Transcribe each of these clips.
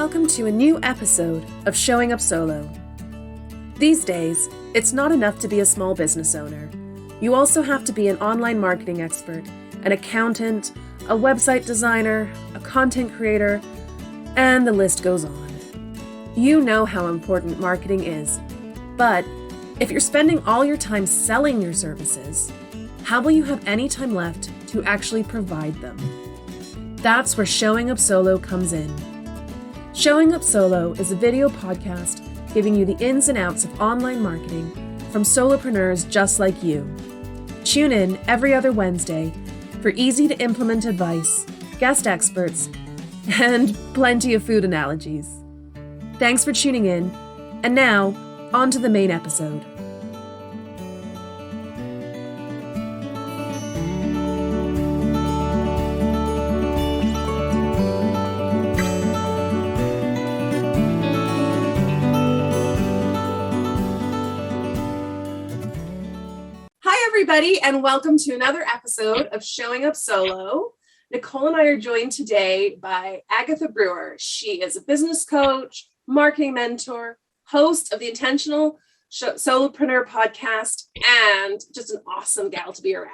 welcome to a new episode of Showing Up Solo. These days, it's not enough to be a small business owner. You also have to be an online marketing expert, an accountant, a website designer, a content creator, and the list goes on. You know how important marketing is, but if you're spending all your time selling your services, how will you have any time left to actually provide them? That's where Showing Up Solo comes in. Showing Up Solo is a video podcast giving you the ins and outs of online marketing from solopreneurs just like you. Tune in every other Wednesday for easy-to-implement advice, guest experts, and plenty of food analogies. Thanks for tuning in, and now, on to the main episode. Everybody, and welcome to another episode of Showing Up Solo. Nicole and I are joined today by Agatha Brewer. She is a business coach, marketing mentor, host of the Intentional Solopreneur podcast, and just an awesome gal to be around.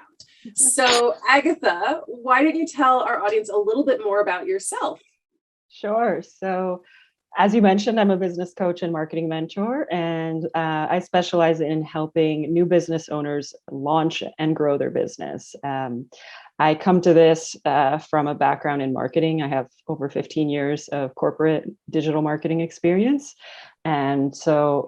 So, Agatha, why don't you tell our audience a little bit more about yourself? Sure. So, as you mentioned, I'm a business coach and marketing mentor, and I specialize in helping new business owners launch and grow their business. I come to this from a background in marketing. I have over 15 years of corporate digital marketing experience. And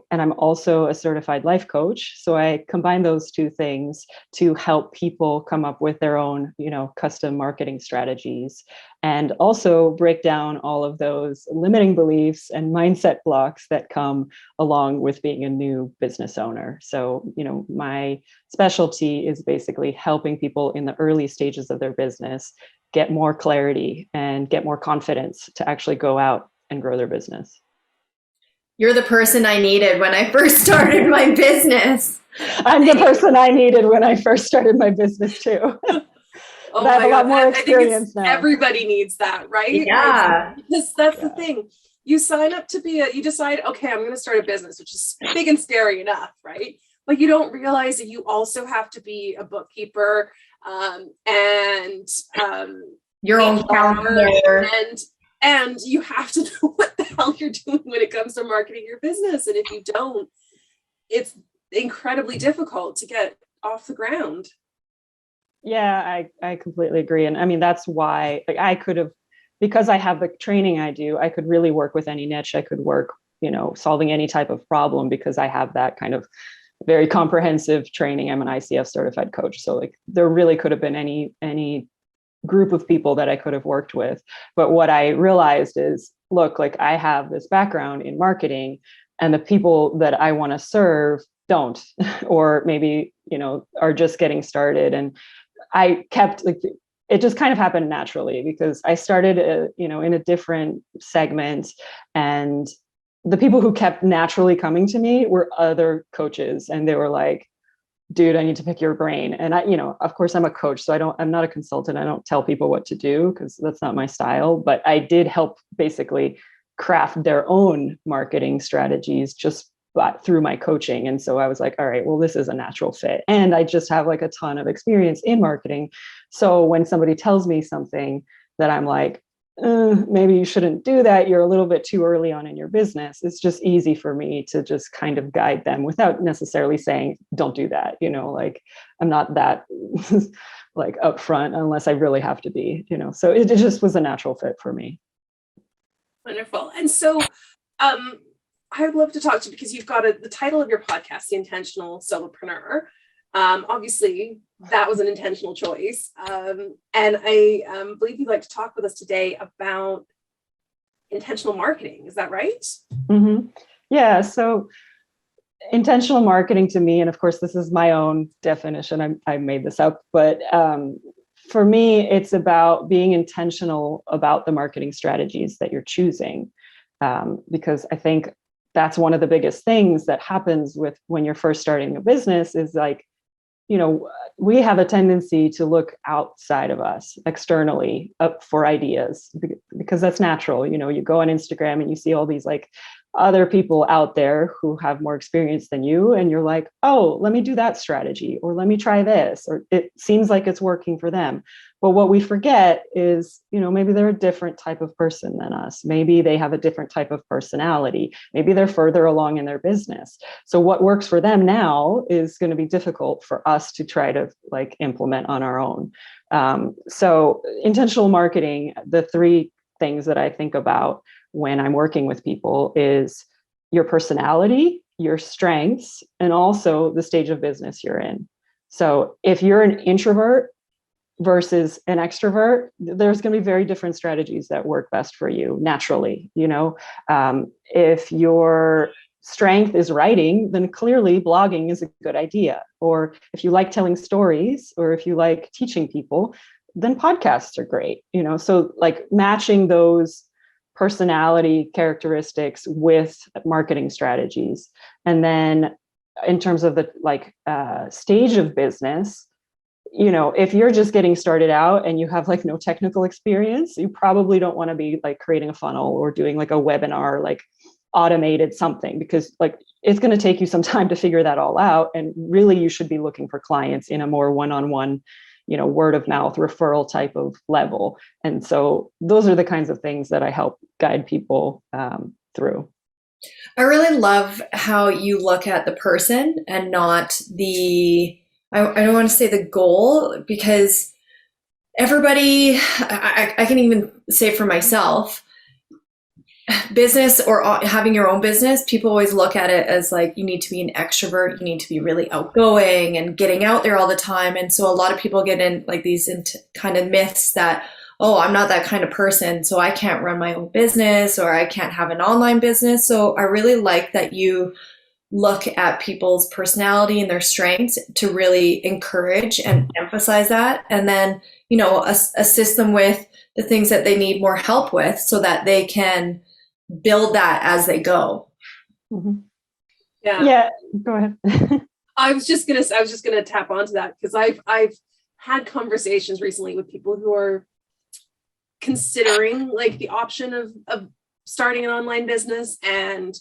I'm also a certified life coach. So I combine those two things to help people come up with their own, custom marketing strategies, and also break down all of those limiting beliefs and mindset blocks that come along with being a new business owner. So, my specialty is basically helping people in the early stages of their business get more clarity and get more confidence to actually go out and grow their business. You're the person I needed when I first started my business. I'm the person I needed when I first started my business too. Oh, I have a lot more experience now. Everybody needs that, right? Yeah. Because that's the thing. You sign up to you decide, okay, I'm going to start a business, which is big and scary enough, right? But you don't realize that you also have to be a bookkeeper and your own calendar. And you have to know what the hell you're doing when it comes to marketing your business. And if you don't, it's incredibly difficult to get off the ground. Yeah, I completely agree. And I mean, that's why I could have, because I have the training I do, I could really work with any niche. I could work, solving any type of problem because I have that kind of very comprehensive training. I'm an ICF certified coach. So there really could have been any group of people that I could have worked with. But what I realized is, look, I have this background in marketing, and the people that I want to serve don't, or maybe, are just getting started. And I kept it just kind of happened naturally because I started, in a different segment, and the people who kept naturally coming to me were other coaches, and they were like, dude, I need to pick your brain. And I, of course I'm a coach, so I'm not a consultant. I don't tell people what to do because that's not my style, but I did help basically craft their own marketing strategies just through my coaching. And so I was like, all right, well, this is a natural fit. And I just have a ton of experience in marketing. So when somebody tells me something that I'm like, maybe you shouldn't do that, you're a little bit too early on in your business, it's just easy for me to just kind of guide them without necessarily saying, don't do that. I'm not that upfront unless I really have to be, so it just was a natural fit for me. Wonderful. And so I would love to talk to you because you've got the title of your podcast, The Intentional Solopreneur. Obviously, that was an intentional choice. And I believe you'd like to talk with us today about intentional marketing. Is that right? Mm-hmm. Yeah. So intentional marketing to me, and of course, this is my own definition. I made this up, but for me, it's about being intentional about the marketing strategies that you're choosing. Because I think that's one of the biggest things that happens when you're first starting a business is we have a tendency to look outside of us externally up for ideas because that's natural. You go on Instagram and you see all these like other people out there who have more experience than you. And you're like, oh, let me do that strategy, or let me try this, or it seems like it's working for them. But what we forget is, maybe they're a different type of person than us. Maybe they have a different type of personality. Maybe they're further along in their business. So what works for them now is going to be difficult for us to try to like implement on our own. So intentional marketing, the three things that I think about when I'm working with people is your personality, your strengths, and also the stage of business you're in. So if you're an introvert versus an extrovert, there's going to be very different strategies that work best for you naturally. If your strength is writing, then clearly blogging is a good idea. Or if you like telling stories, or if you like teaching people, then podcasts are great. So like matching those personality characteristics with marketing strategies. And then in terms of the stage of business, if you're just getting started out and you have like no technical experience, you probably don't want to be like creating a funnel or doing like a webinar, like automated something, because like it's going to take you some time to figure that all out. And really you should be looking for clients in a more one-on-one, word of mouth referral type of level. And so those are the kinds of things that I help guide people through. I really love how you look at the person and not I don't want to say the goal, because everybody, I can even say for myself, business or having your own business, people always look at it as like, you need to be an extrovert, you need to be really outgoing and getting out there all the time. And so a lot of people get in like these kind of myths that, oh, I'm not that kind of person, so I can't run my own business, or I can't have an online business. So I really like that you look at people's personality and their strengths to really encourage and emphasize that. And then, assist them with the things that they need more help with so that they can build that as they go. Mm-hmm. Yeah. Go ahead. I was just gonna tap onto that, because I've had conversations recently with people who are considering like the option of starting an online business, and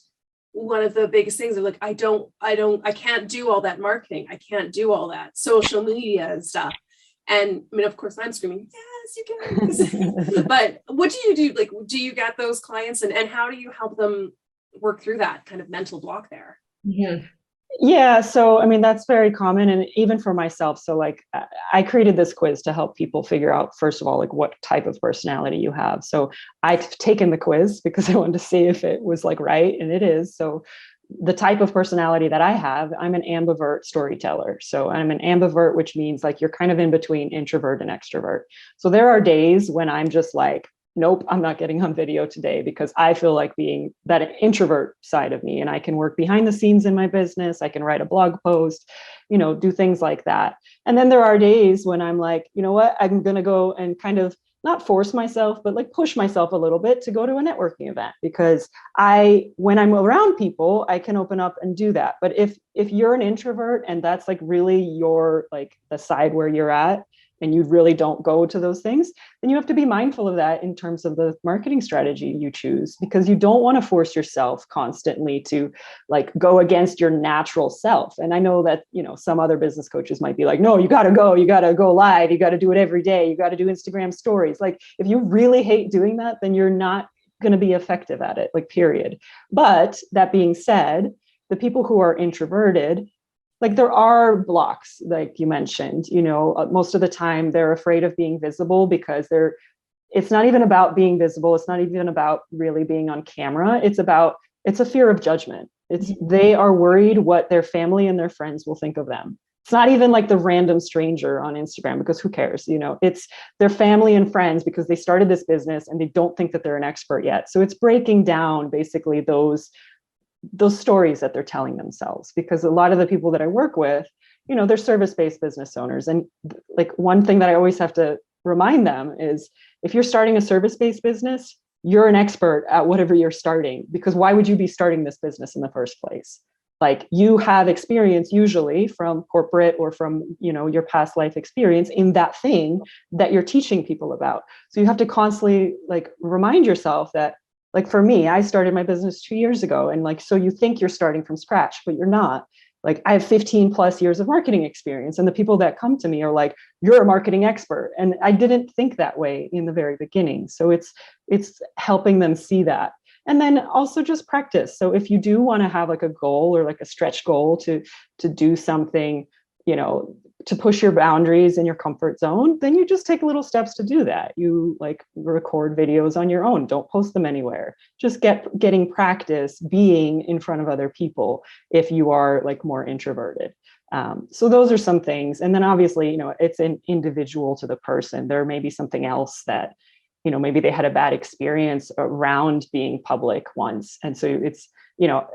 one of the biggest things are like, I can't do all that marketing, I can't do all that social media and stuff. And I mean, of course I'm screaming, yes, you can. But what do you do? Like, do you get those clients, and how do you help them work through that kind of mental block there? Mm-hmm. Yeah. So, I mean, that's very common. And even for myself. So like I created this quiz to help people figure out, first of all, like what type of personality you have. So I've taken the quiz because I wanted to see if it was like right. And it is. So the type of personality that I have, I'm an ambivert storyteller. So I'm an ambivert, which means like you're kind of in between introvert and extrovert. So there are days when I'm just like, nope, I'm not getting on video today, because I feel like being that introvert side of me, and I can work behind the scenes in my business. I can write a blog post, do things like that. And then there are days when I'm like, you know what, I'm going to go and kind of not force myself, but like push myself a little bit to go to a networking event, because when I'm around people, I can open up and do that. But if you're an introvert and that's like really your, like the side where you're at, and you really don't go to those things, then you have to be mindful of that in terms of the marketing strategy you choose, because you don't want to force yourself constantly to like go against your natural self. And I know that, some other business coaches might be like, no, you got to go live. You got to do it every day. You got to do Instagram stories. Like if you really hate doing that, then you're not going to be effective at it, like period. But that being said, the people who are introverted, like there are blocks, like you mentioned, most of the time they're afraid of being visible, because it's not even about being visible. It's not even about really being on camera. It's a fear of judgment. They are worried what their family and their friends will think of them. It's not even like the random stranger on Instagram, because who cares? It's their family and friends, because they started this business and they don't think that they're an expert yet. So it's breaking down basically those stories that they're telling themselves, because a lot of the people that I work with, they're service-based business owners. And like one thing that I always have to remind them is, if you're starting a service-based business, you're an expert at whatever you're starting, because why would you be starting this business in the first place? like you have experience usually from corporate or from, you know, your past life experience in that thing that you're teaching people about. So you have to constantly like remind yourself that, like for me, I started my business 2 years ago, and like, so you think you're starting from scratch, but you're not. Like I have 15 plus years of marketing experience, and the people that come to me are like, you're a marketing expert. And I didn't think that way in the very beginning. So it's helping them see that. And then also just practice. So if you do want to have like a goal or like a stretch goal to do something, you know, to push your boundaries in your comfort zone, then you just take little steps to do that. You like record videos on your own. Don't post them anywhere. Just getting practice being in front of other people if you are like more introverted. So those are some things. And then obviously, you know, it's an individual to the person. There may be something else that, you know, maybe they had a bad experience around being public once. And so it's, you know,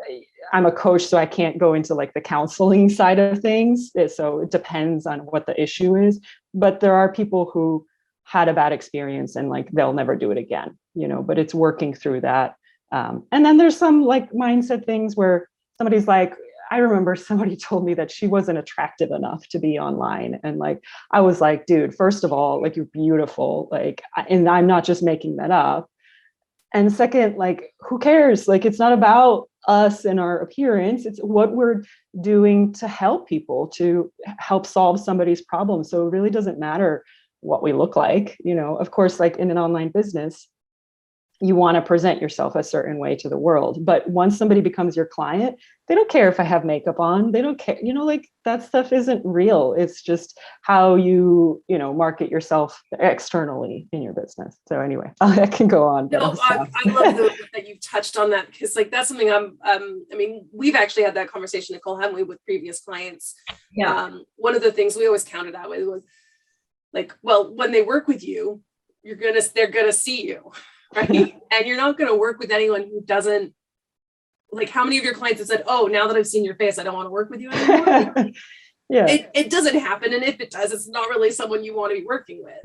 I'm a coach, so I can't go into like the counseling side of things. So it depends on what the issue is. But there are people who had a bad experience and like they'll never do it again, you know, but it's working through that. And then there's some like mindset things where somebody's like, I remember somebody told me that she wasn't attractive enough to be online. And like, I was like, dude, first of all, like you're beautiful. Like, and I'm not just making that up. And second, like, who cares? Like, it's not about us and our appearance. It's what we're doing to help people, to help solve somebody's problem. So it really doesn't matter what we look like. You know, of course, like in an online business, you want to present yourself a certain way to the world. But once somebody becomes your client, they don't care if I have makeup on. They don't care, you know, like that stuff isn't real. It's just how you know, market yourself externally in your business. So anyway, I can go on. No, I love that you've touched on that, because like that's something I mean, we've actually had that conversation, Nicole, haven't we, with previous clients? Yeah. One of the things we always counted that with was like, well, when they work with you, they're gonna see you. Right. And you're not going to work with anyone who doesn't, like, how many of your clients have said, oh, now that I've seen your face, I don't want to work with you anymore? Like, yeah. It doesn't happen. And if it does, it's not really someone you want to be working with.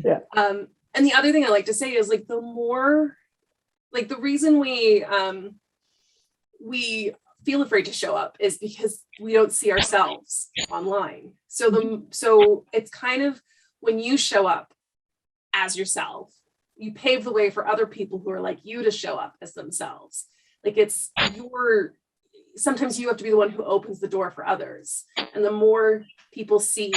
Yeah. And the other thing I like to say is like, the more, like the reason we feel afraid to show up is because we don't see ourselves online. So it's kind of, when you show up as yourself, you pave the way for other people who are like you to show up as themselves. Like sometimes you have to be the one who opens the door for others. And the more people see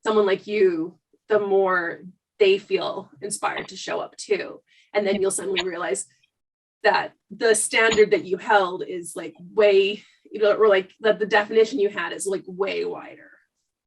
someone like you, the more they feel inspired to show up too. And then you'll suddenly realize that the standard that you held is like way, you know, or like that the definition you had is like way wider.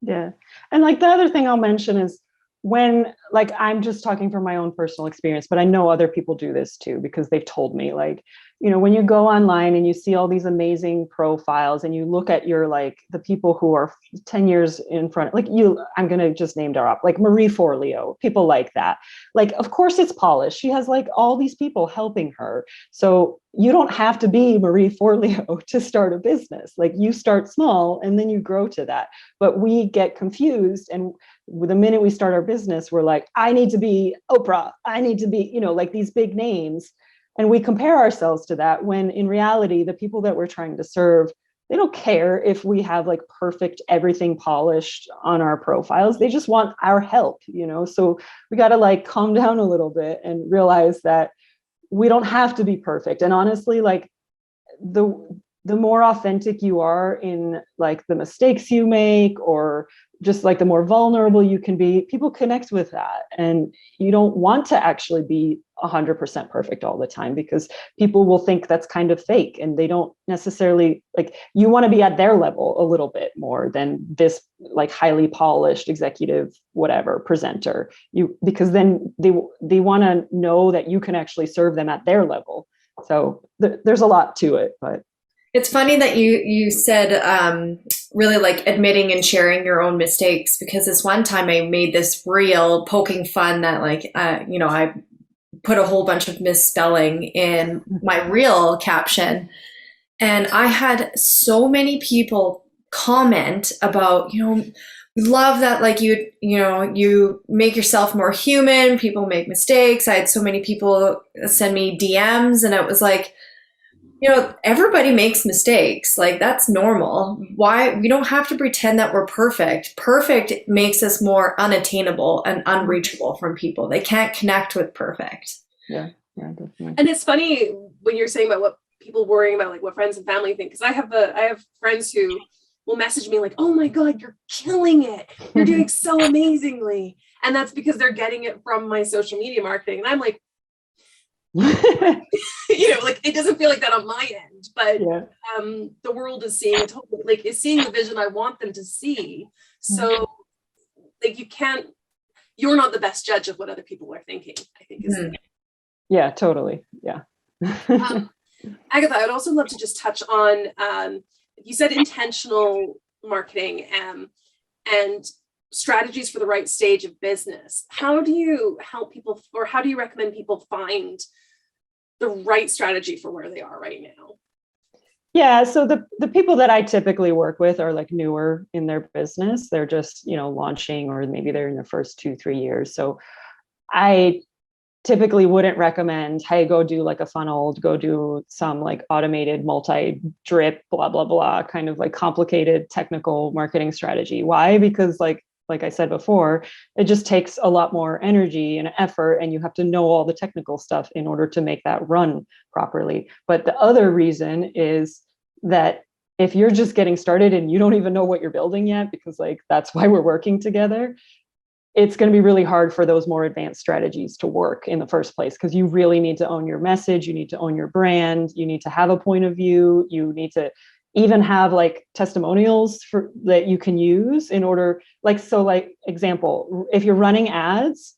Yeah. And like the other thing I'll mention is, when, like, I'm just talking from my own personal experience, but I know other people do this too, because they've told me, like, you know, when you go online and you see all these amazing profiles and you look at your, like, the people who are 10 years in front, like I'm going to just name drop, like Marie Forleo, people like that. Like, of course it's polished. She has like all these people helping her. So you don't have to be Marie Forleo to start a business. Like, you start small and then you grow to that. But we get confused, and the minute we start our business, we're like, I need to be Oprah. I need to be, you know, like these big names. And we compare ourselves to that, when in reality, the people that we're trying to serve, they don't care if we have like perfect everything polished on our profiles. They just want our help, you know? So we got to like calm down a little bit and realize that we don't have to be perfect. And honestly, like the more authentic you are in like the mistakes you make, or just like the more vulnerable you can be, people connect with that. And you don't want to actually be 100% perfect all the time, because people will think that's kind of fake, and they don't necessarily, like, you want to be at their level a little bit more than this like highly polished executive whatever presenter, because then they want to know that you can actually serve them at their level. So there's a lot to it. But it's funny that you said really like admitting and sharing your own mistakes, because this one time I made this reel poking fun that like, you know, I put a whole bunch of misspelling in my reel caption. And I had so many people comment about, you know, we love that, like, you know, you make yourself more human. People make mistakes. I had so many people send me DMs, and it was like, Everybody makes mistakes. Like, that's normal. Why? We don't have to pretend that we're perfect. Perfect makes us more unattainable and unreachable from people. They can't connect with perfect. Yeah, definitely. And it's funny when you're saying about what people worrying about, like what friends and family think, because I have friends who will message me like, "Oh my God, you're killing it. You're doing so amazingly." And that's because they're getting it from my social media marketing. And I'm like, like it doesn't feel like that on my end, but the world is seeing it totally, like is seeing the vision I want them to see. So like you're not the best judge of what other people are thinking, I think is yeah, totally. Yeah. Agatha, I'd also love to just touch on you said intentional marketing and strategies for the right stage of business. How do you help people, or how do you recommend people find the right strategy for where they are right now? Yeah, so the people that I typically work with are like newer in their business. They're just, launching, or maybe they're in their first 2-3 years. So I typically wouldn't recommend, hey, go do like a funnel, go do some like automated multi-drip, blah, blah, blah, kind of like complicated technical marketing strategy. Why? Because like I said before, it just takes a lot more energy and effort, and you have to know all the technical stuff in order to make that run properly. But the other reason is that if you're just getting started and you don't even know what you're building yet, because like that's why we're working together, it's going to be really hard for those more advanced strategies to work in the first place, because you really need to own your message. You need to own your brand. You need to have a point of view. You need to even have like testimonials that you can use in order, like example, if you're running ads,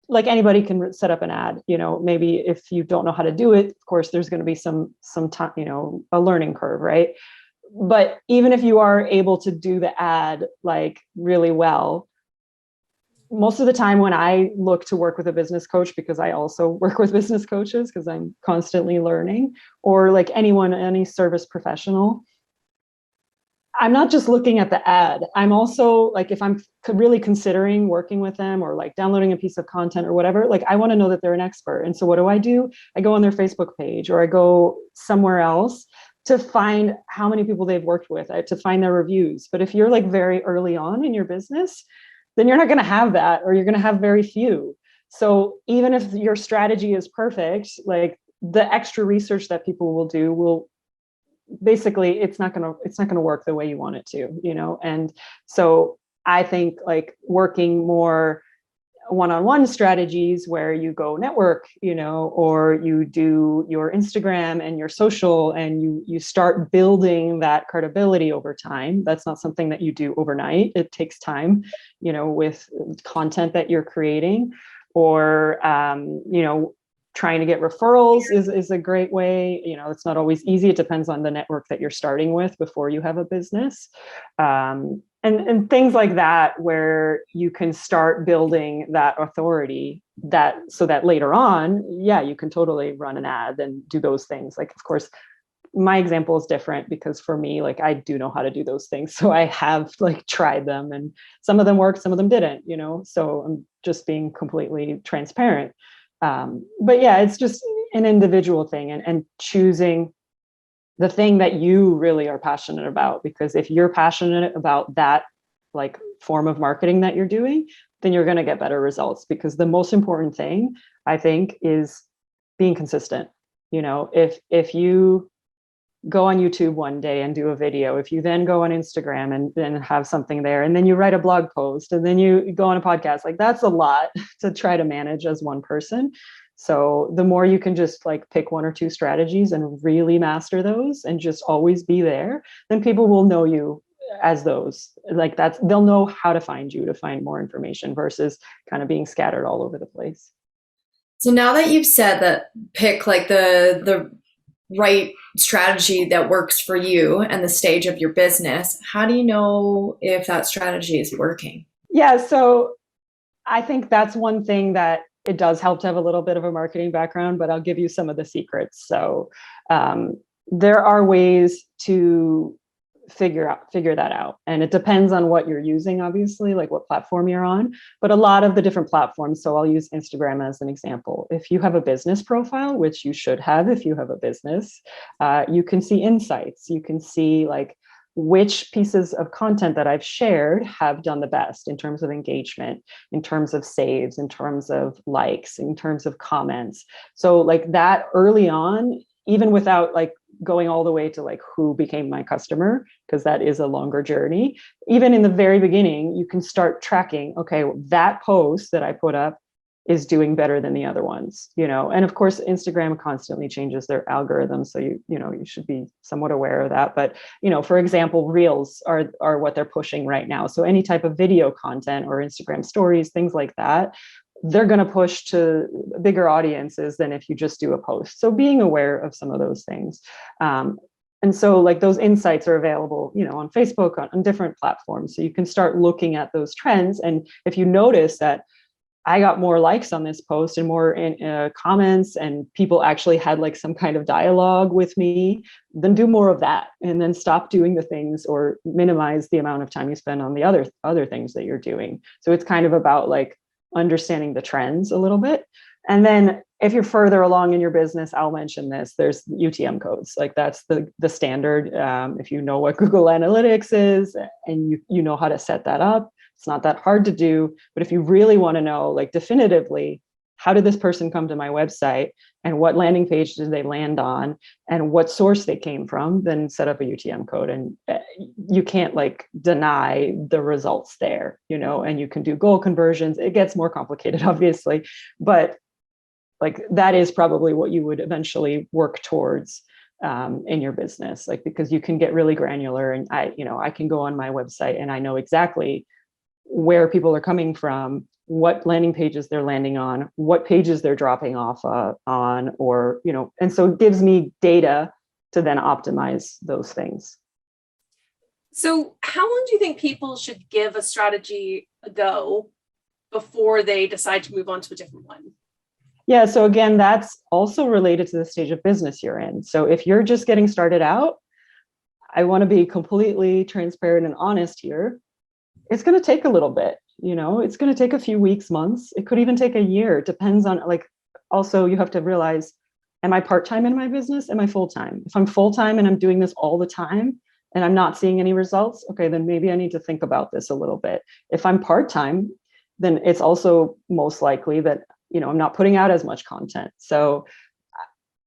like anybody can set up an ad, maybe if you don't know how to do it, of course, there's going to be some time, a learning curve, right? But even if you are able to do the ad like really well, most of the time when I look to work with a business coach, because I also work with business coaches because I'm constantly learning, or like any service professional, I'm not just looking at the ad. I'm also like, if I'm really considering working with them or like downloading a piece of content or whatever, like I want to know that they're an expert. And so what do? I go on their Facebook page, or I go somewhere else to find how many people they've worked with, to find their reviews. But if you're like very early on in your business, then you're not going to have that, or you're going to have very few. So even if your strategy is perfect, like the extra research that people will do will basically, it's not going to work the way you want it to, And so I think like working more one-on-one strategies where you go network, or you do your Instagram and your social, and you start building that credibility over time. That's not something that you do overnight. It takes time, with content that you're creating, or, trying to get referrals is a great way. It's not always easy. It depends on the network that you're starting with before you have a business. And things like that, where you can start building that authority, so that later on, you can totally run an ad and do those things. Like, of course, my example is different, because for me, like I do know how to do those things. So I have like tried them, and some of them worked, some of them didn't, so I'm just being completely transparent. But yeah, it's just an individual thing, and choosing the thing that you really are passionate about. Because if you're passionate about that like form of marketing that you're doing, then you're going to get better results. Because the most important thing, I think, is being consistent. If you go on YouTube one day and do a video, if you then go on Instagram and then have something there, and then you write a blog post, and then you go on a podcast, like that's a lot to try to manage as one person. So the more you can just like pick 1 or 2 strategies and really master those and just always be there, then people will know you as those. Like they'll know how to find you, to find more information, versus kind of being scattered all over the place. So now that you've said that, pick like the right strategy that works for you and the stage of your business, how do you know if that strategy is working? Yeah, so I think that's one thing that it does help to have a little bit of a marketing background, but I'll give you some of the secrets. So there are ways to figure that out. And it depends on what you're using, obviously, like what platform you're on, but a lot of the different platforms. So I'll use Instagram as an example. If you have a business profile, which you should have if you have a business, you can see insights. You can see like which pieces of content that I've shared have done the best in terms of engagement, in terms of saves, in terms of likes, in terms of comments. So like that early on, even without like going all the way to like who became my customer, because that is a longer journey. Even in the very beginning, you can start tracking, okay, that post that I put up is doing better than the other ones, you know. And of course, Instagram constantly changes their algorithm, so you should be somewhat aware of that. But you know, for example, Reels are what they're pushing right now. So any type of video content or Instagram stories, things like that, they're going to push to bigger audiences than if you just do a post. So being aware of some of those things. And so like those insights are available, you know, on Facebook, on different platforms. So you can start looking at those trends. And if you notice that I got more likes on this post and more comments, and people actually had like some kind of dialogue with me, then do more of that, and then stop doing the things or minimize the amount of time you spend on the other things that you're doing. So it's kind of about like understanding the trends a little bit. And then if you're further along in your business, I'll mention this, there's UTM codes. Like that's the standard. If you know what Google Analytics is and you know how to set that up, it's not that hard to do. But if you really want to know like definitively, how did this person come to my website and what landing page did they land on and what source they came from, then set up a UTM code. And you can't like deny the results there, you know, and you can do goal conversions. It gets more complicated, obviously, but like that is probably what you would eventually work towards in your business, like, because you can get really granular. And I can go on my website and I know exactly where people are coming from, what landing pages they're landing on, what pages they're dropping off on, or, you know, and so it gives me data to then optimize those things. So how long do you think people should give a strategy a go before they decide to move on to a different one? Yeah, so again, that's also related to the stage of business you're in. So if you're just getting started out, I want to be completely transparent and honest here. It's going to take a little bit, you know, it's going to take a few weeks, months. It could even take a year. It depends on, like, also you have to realize, am I part-time in my business? Am I full-time? If I'm full-time and I'm doing this all the time and I'm not seeing any results, okay, then maybe I need to think about this a little bit. If I'm part-time, then it's also most likely that, you know, I'm not putting out as much content. So,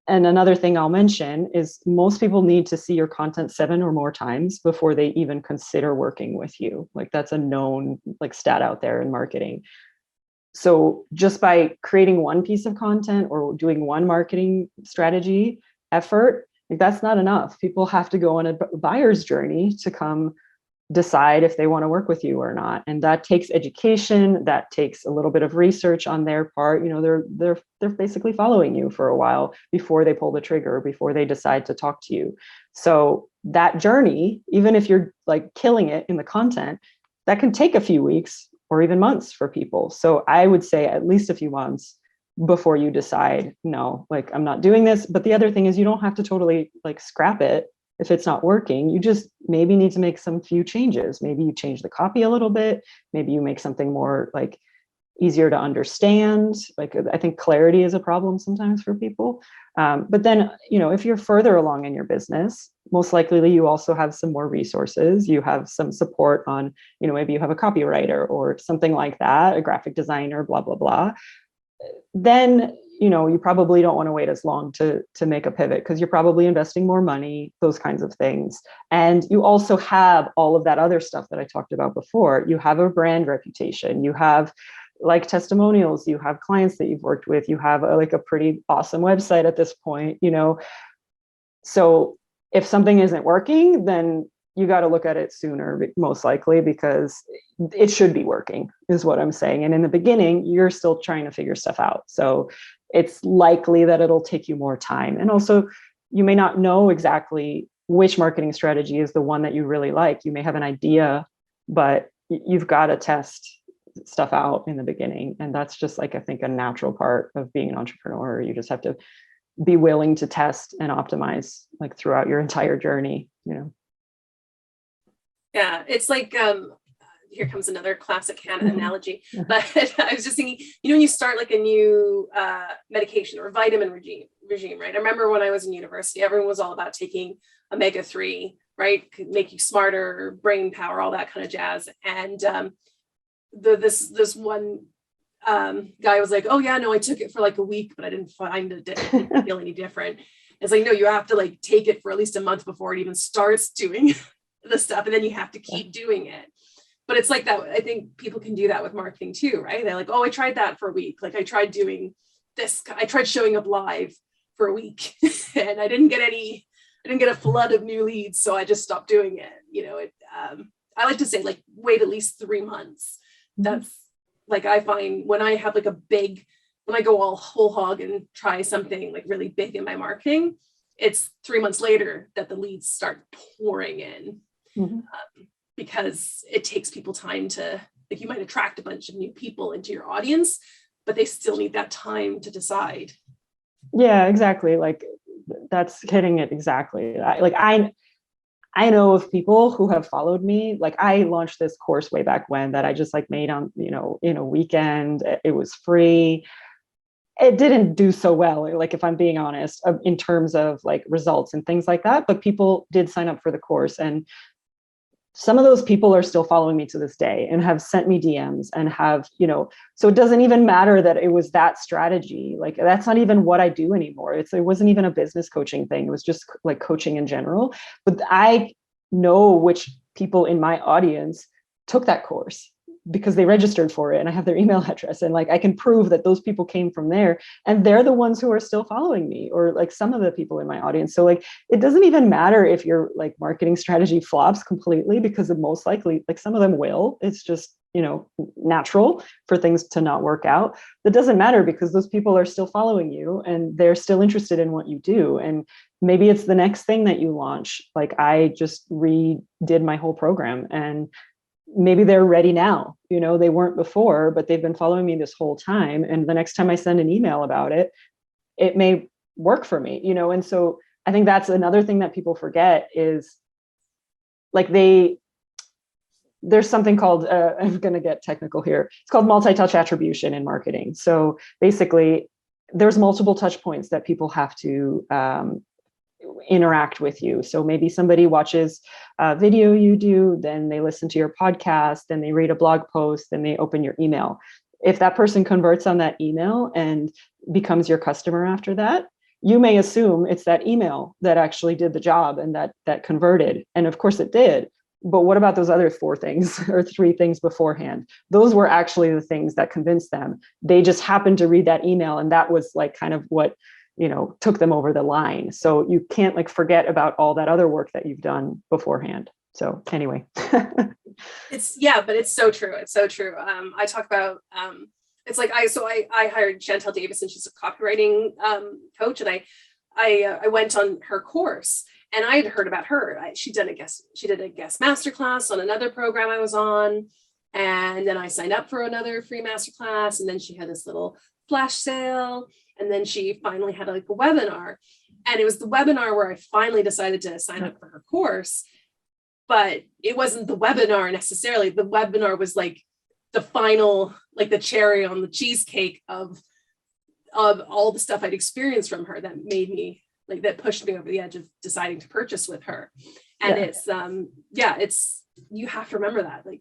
and another thing I'll mention is most people need to see your content 7 or more times before they even consider working with you. Like that's a known like stat out there in marketing. So just by creating one piece of content or doing one marketing strategy effort, like that's not enough. People have to go on a buyer's journey to come decide if they want to work with you or not. And that takes education, that takes a little bit of research on their part. You know, they're basically following you for a while before they pull the trigger, before they decide to talk to you. So that journey, even if you're like killing it in the content, that can take a few weeks or even months for people. So I would say at least a few months before you decide, no, like I'm not doing this. But the other thing is you don't have to totally like scrap it. If it's not working, you just maybe need to make some few changes. Maybe you change the copy a little bit. Maybe you make something more like easier to understand. Like I think clarity is a problem sometimes for people. But then, you know, if you're further along in your business, most likely you also have some more resources. You have some support on, you know, maybe you have a copywriter or something like that, a graphic designer, blah, blah, blah. Then, you know, you probably don't want to wait as long to make a pivot because you're probably investing more money, those kinds of things. And you also have all of that other stuff that I talked about before. You have a brand reputation, you have like testimonials, you have clients that you've worked with, you have like a pretty awesome website at this point, you know. So if something isn't working, then you got to look at it sooner, most likely, because it should be working is what I'm saying. And in the beginning, you're still trying to figure stuff out. So it's likely that it'll take you more time. And also, you may not know exactly which marketing strategy is the one that you really like. You may have an idea, but you've got to test stuff out in the beginning. And that's just like, I think, a natural part of being an entrepreneur. You just have to be willing to test and optimize like throughout your entire journey, you know. Yeah, it's like here comes another classic Hannah analogy. Yeah. But I was just thinking, when you start like a new medication or vitamin regime, right? I remember when I was in university, everyone was all about taking omega-3, right? Could make you smarter, brain power, all that kind of jazz. And this one guy was like, oh yeah, no, I took it for like a week, but I didn't feel any different. It's like, no, you have to like take it for at least a month before it even starts doing the stuff. And then you have to keep doing it. But it's like that. I think people can do that with marketing too, right? They're like, oh, I tried that for a week. Like I tried doing this. I tried showing up live for a week and I didn't get a flood of new leads. So I just stopped doing it. I like to say like, wait at least 3 months. That's like, I find when I have like when I go all whole hog and try something like really big in my marketing, it's 3 months later that the leads start pouring in. Because it takes people time to, like, you might attract a bunch of new people into your audience, but they still need that time to decide. Yeah, exactly. Like that's hitting it exactly. I know of people who have followed me. Like I launched this course way back when that I just like made on, in a weekend. It was free. It didn't do so well, like if I'm being honest, in terms of like results and things like that. But people did sign up for the course, and some of those people are still following me to this day and have sent me DMs and have, so it doesn't even matter that it was that strategy. Like that's not even what I do anymore. It wasn't even a business coaching thing. It was just like coaching in general. But I know which people in my audience took that course because they registered for it and I have their email address, and like I can prove that those people came from there, and they're the ones who are still following me, or like some of the people in my audience. So like it doesn't even matter if your like marketing strategy flops completely, because it most likely, like some of them will. It's just natural for things to not work out. That doesn't matter because those people are still following you and they're still interested in what you do. And maybe it's the next thing that you launch. Like I just redid my whole program, and maybe they're ready now. They weren't before, but they've been following me this whole time. And the next time I send an email about it, it may work for me, And so I think that's another thing that people forget is like there's something called, I'm going to get technical here. It's called multi-touch attribution in marketing. So basically there's multiple touch points that people have to interact with you. So maybe somebody watches a video you do, then they listen to your podcast, then they read a blog post, then they open your email. If that person converts on that email and becomes your customer after that, you may assume it's that email that actually did the job and that converted. And of course it did. But what about those other 4 things or 3 things beforehand? Those were actually the things that convinced them. They just happened to read that email, and that was like kind of what took them over the line. So you can't like forget about all that other work that you've done beforehand. So anyway. But it's so true. It's so true. I talk about, it's like, I hired Chantel Davis, and she's a copywriting coach. And I went on her course, and I had heard about her. She did a guest masterclass on another program I was on. And then I signed up for another free masterclass. And then she had this little flash sale. And then she finally had like a webinar, and it was the webinar where I finally decided to sign up for her course. But it wasn't the webinar necessarily. The webinar was like the final, like the cherry on the cheesecake of all the stuff I'd experienced from her that made me like, that pushed me over the edge of deciding to purchase with her. And it's you have to remember that like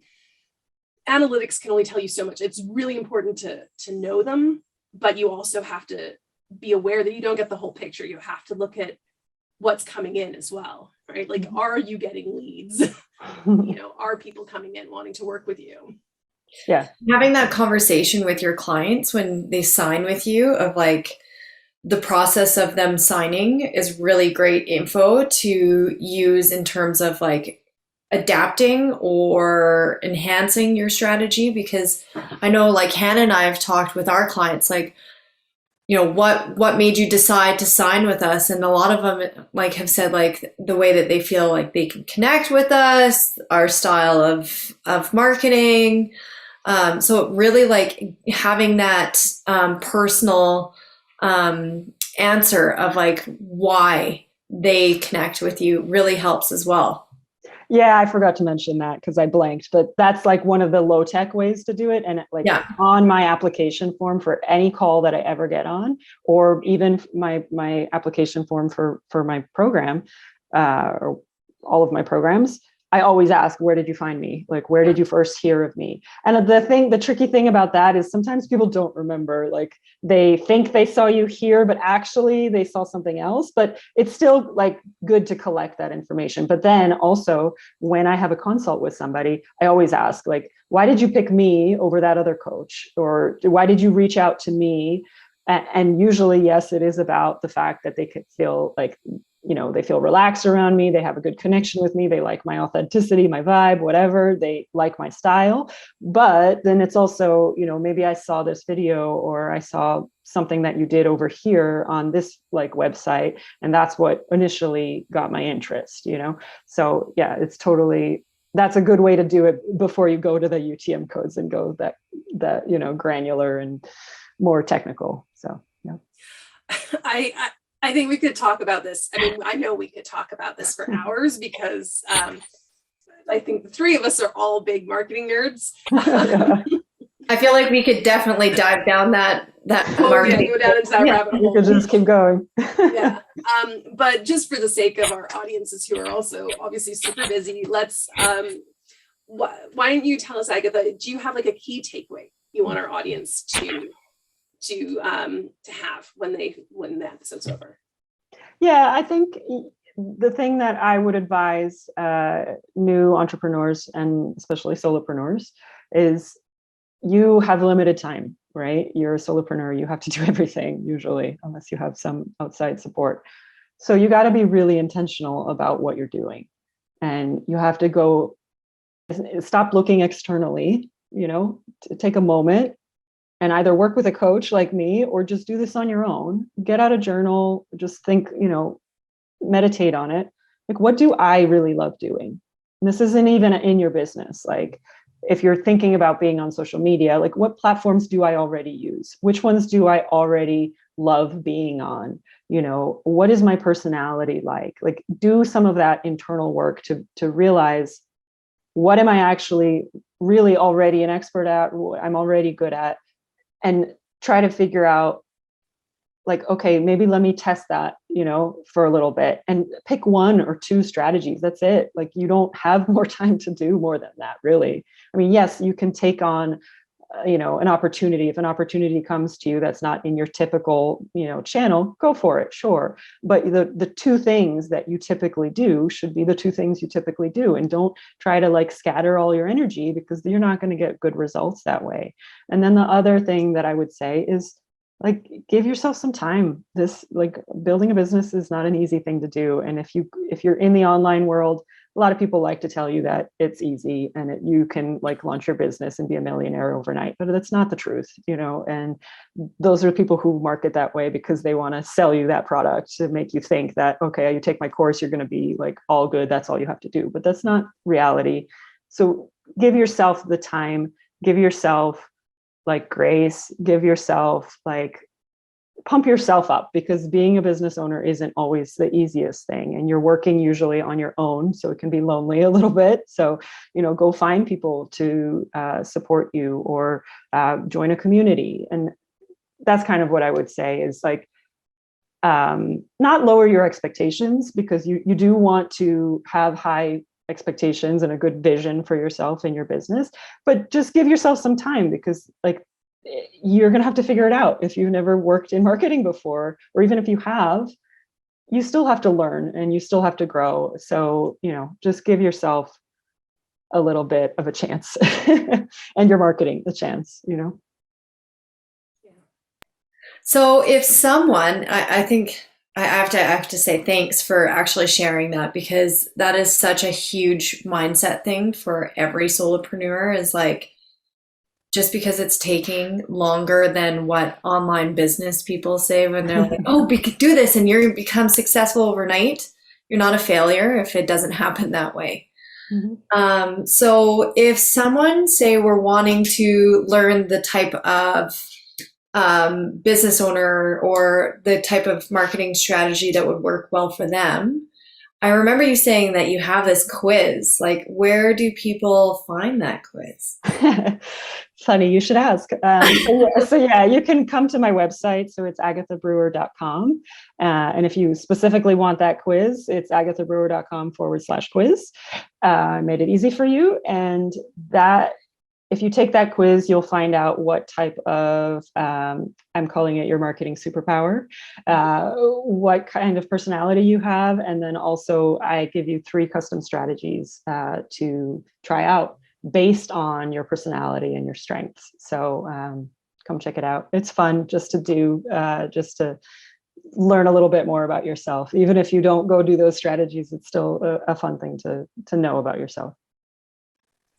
analytics can only tell you so much. It's really important to know them, but you also have to be aware that you don't get the whole picture. You have to look at what's coming in as well, right? Like, are you getting leads? Are people coming in wanting to work with you? Yeah. Having that conversation with your clients when they sign with you of like the process of them signing is really great info to use in terms of like adapting or enhancing your strategy. Because I know like Hannah and I have talked with our clients, like, what made you decide to sign with us? And a lot of them like have said like the way that they feel like they can connect with us, our style of marketing. So really like having that personal answer of like why they connect with you really helps as well. Yeah, I forgot to mention that because I blanked, but that's like one of the low tech ways to do it. And like on my application form for any call that I ever get on, or even my application form for my program, or all of my programs, I always ask, where did you find me? Like, where did you first hear of me? And the tricky thing about that is sometimes people don't remember, like they think they saw you here, but actually they saw something else, but it's still like good to collect that information. But then also when I have a consult with somebody, I always ask, like, why did you pick me over that other coach? Or why did you reach out to me? And usually, yes, it is about the fact that they could feel like, they feel relaxed around me. They have a good connection with me. They like my authenticity, my vibe, whatever. They like my style. But then it's also, maybe I saw this video or I saw something that you did over here on this like website. And that's what initially got my interest, So yeah, that's a good way to do it before you go to the UTM codes and go that granular and more technical. So yeah. I think we could talk about this. I mean, I know we could talk about this for hours because I think the three of us are all big marketing nerds. I feel like we could definitely dive down that marketing. Go down into that rabbit hole. You could just keep going. Yeah. But just for the sake of our audiences who are also obviously super busy, let's why don't you tell us, Agatha, do you have like a key takeaway you want our audience to have when the episode's over? Yeah, I think the thing that I would advise new entrepreneurs and especially solopreneurs is you have limited time, right? You're a solopreneur, you have to do everything usually, unless you have some outside support. So you got to be really intentional about what you're doing. And you have to stop looking externally, to take a moment and either work with a coach like me or just do this on your own. Get out a journal, just think, meditate on it. Like, what do I really love doing? And this isn't even in your business. Like, if you're thinking about being on social media, like, what platforms do I already use? Which ones do I already love being on? What is my personality like? Like, do some of that internal work to realize, what am I actually really already an expert at? I'm already good at, and try to figure out, like, okay, maybe let me test that, for a little bit and pick one or two strategies. That's it. Like, you don't have more time to do more than that, really. I mean, yes, you can take on, an opportunity. If an opportunity comes to you that's not in your typical, channel, go for it, sure. But the two things that you typically do should be the two things you typically do. And don't try to like scatter all your energy, because you're not going to get good results that way. And then the other thing that I would say is, like, give yourself some time. Building a business is not an easy thing to do. And if you're in the online world, a lot of people like to tell you that it's easy and you can like launch your business and be a millionaire overnight, but that's not the truth, and those are people who market that way because they want to sell you that product to make you think that, okay, you take my course, you're going to be like all good. That's all you have to do. But that's not reality. So give yourself the time, give yourself like grace, give yourself like, pump yourself up, because being a business owner isn't always the easiest thing. And you're working usually on your own. So it can be lonely a little bit. So, go find people to support you, or join a community. And that's kind of what I would say is like, not lower your expectations, because you do want to have high expectations and a good vision for yourself and your business, but just give yourself some time, because like, you're going to have to figure it out. If you've never worked in marketing before, or even if you have, you still have to learn and you still have to grow. So, just give yourself a little bit of a chance and your marketing a chance, So if someone, I think I have to say thanks for actually sharing that, because that is such a huge mindset thing for every solopreneur, is like, just because it's taking longer than what online business people say when they're like, oh, we could do this and you're going to become successful overnight. You're not a failure if it doesn't happen that way. Mm-hmm. So if someone, say, were wanting to learn the type of business owner or the type of marketing strategy that would work well for them, I remember you saying that you have this quiz. Like, where do people find that quiz? Funny, you should ask. So yeah, you can come to my website. So it's agathabrewer.com. And if you specifically want that quiz, it's agathabrewer.com/quiz. I made it easy for you. And that, if you take that quiz, you'll find out what type of, I'm calling it your marketing superpower, what kind of personality you have. And then also I give you 3 custom strategies to try out based on your personality and your strengths. So come check it out. It's fun just to do, just to learn a little bit more about yourself. Even if you don't go do those strategies, it's still a fun thing to know about yourself.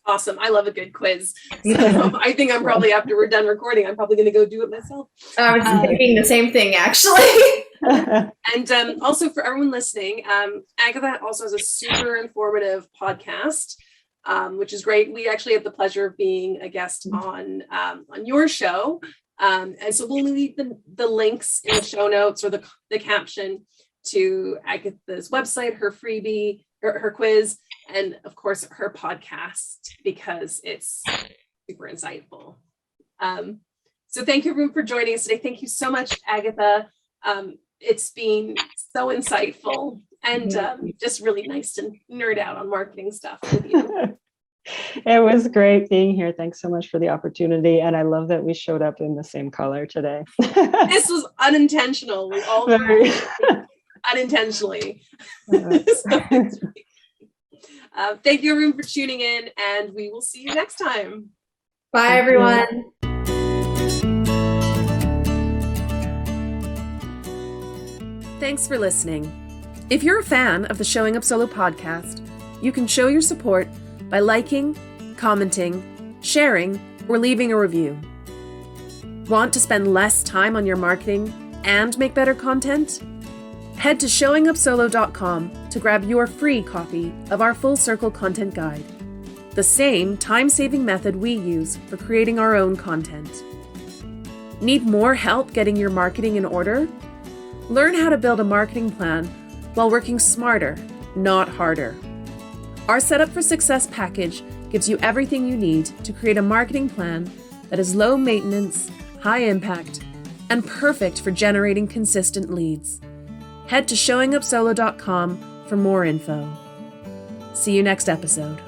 Awesome. I love a good quiz. So I think I'm probably, after we're done recording, I'm probably going to go do it myself. I was thinking the same thing, actually. And also for everyone listening, Agatha also has a super informative podcast, which is great. We actually have the pleasure of being a guest on your show. And so we'll leave the links in the show notes or the caption to Agatha's website, her freebie, her quiz, and of course her podcast, because it's super insightful. So thank you everyone for joining us today. Thank you so much, Agatha. It's been so insightful and just really nice to nerd out on marketing stuff with you. It was great being here. Thanks so much for the opportunity. And I love that we showed up in the same color today. This was unintentional. We all unintentionally. Thank you everyone for tuning in, and we will see you next time. Bye, everyone. Thanks for listening. If you're a fan of the Showing Up Solo podcast, you can show your support by liking, commenting, sharing, or leaving a review. Want to spend less time on your marketing and make better content? Head to showingupsolo.com to grab your free copy of our Full Circle Content Guide, the same time-saving method we use for creating our own content. Need more help getting your marketing in order? Learn how to build a marketing plan while working smarter, not harder. Our Setup for Success package gives you everything you need to create a marketing plan that is low maintenance, high impact, and perfect for generating consistent leads. Head to showingupsolo.com for more info. See you next episode.